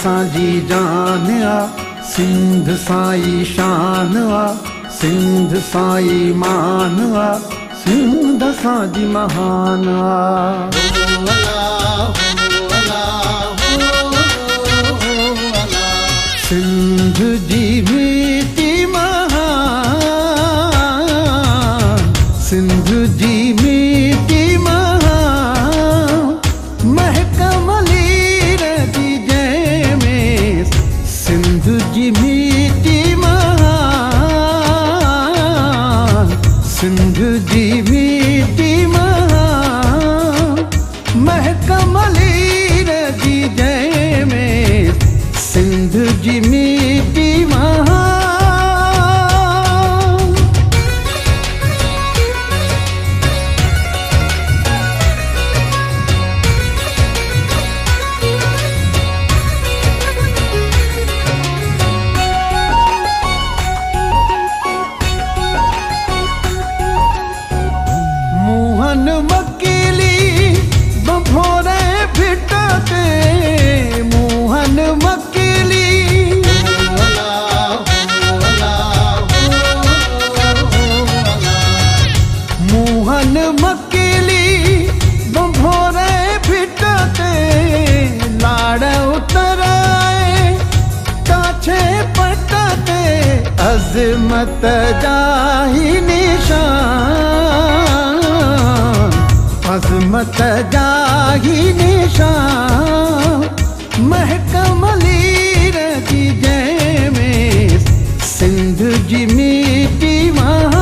Sanji जान आ, सिंध साई शान आ, सिंध साई मान आ, सिंध सांजी महान आ। सिंध जी मीठी महान, सिंध जी मीठी महान, महकमली रजी जय में। सिंध जी मीठी महान, सिंध जी मीठी महान, महकमली रजी जय में। सिंध जी मीठी महान। मोहन मकीली बभोरे भिटते, मोहन मकीली मोहन मकीली बभोरे भिटते, लाड़ उतराए काछे पटते, अज़मत जाही निशान, अज़मत जाही निशान, महकमली रजी जय में। सिंध जी मीठी महान।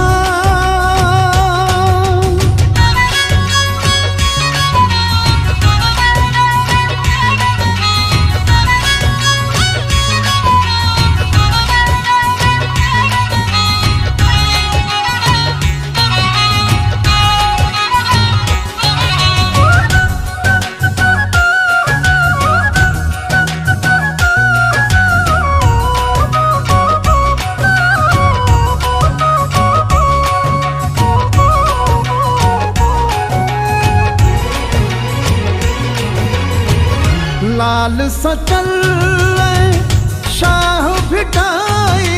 लाल सचल शाह भिटाई,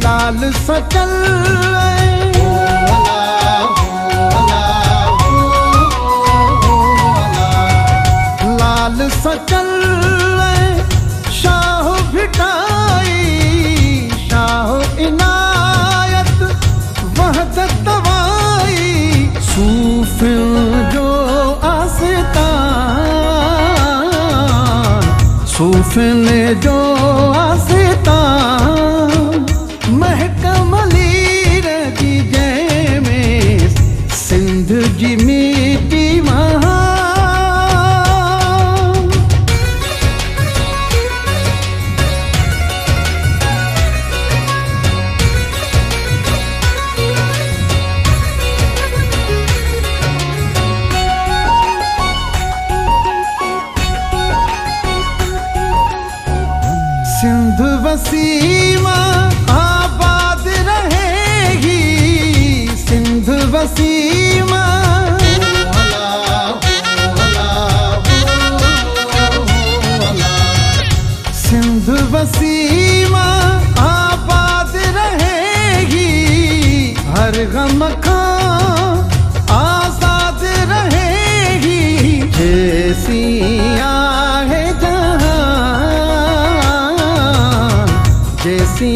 लाल सचल लाल सचल शाह भिटाई, शाह इनायत वहदत दवाई। सूफियों जो आस्तान, सूफिन जो आस्तान, महकमली रजी जय में। सिंध जी मीठी महान। सिंध वसीमा आबाद रहेगी, सिंध वसीमा, सिंध वसीमा आबाद रहेगी, हर गम का आजाद रहेगी। जैसी आहे जहां, जैसी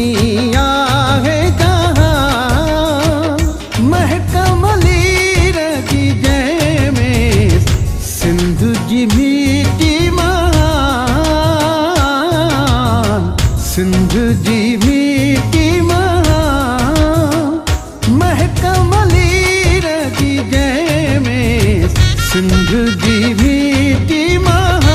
आहे जहां, महकमली रजी जय में। सिंध जी मीठी महान, सिंध जी मीठी महान, महकमली रजी जय में। सिंध जी मीठी महान।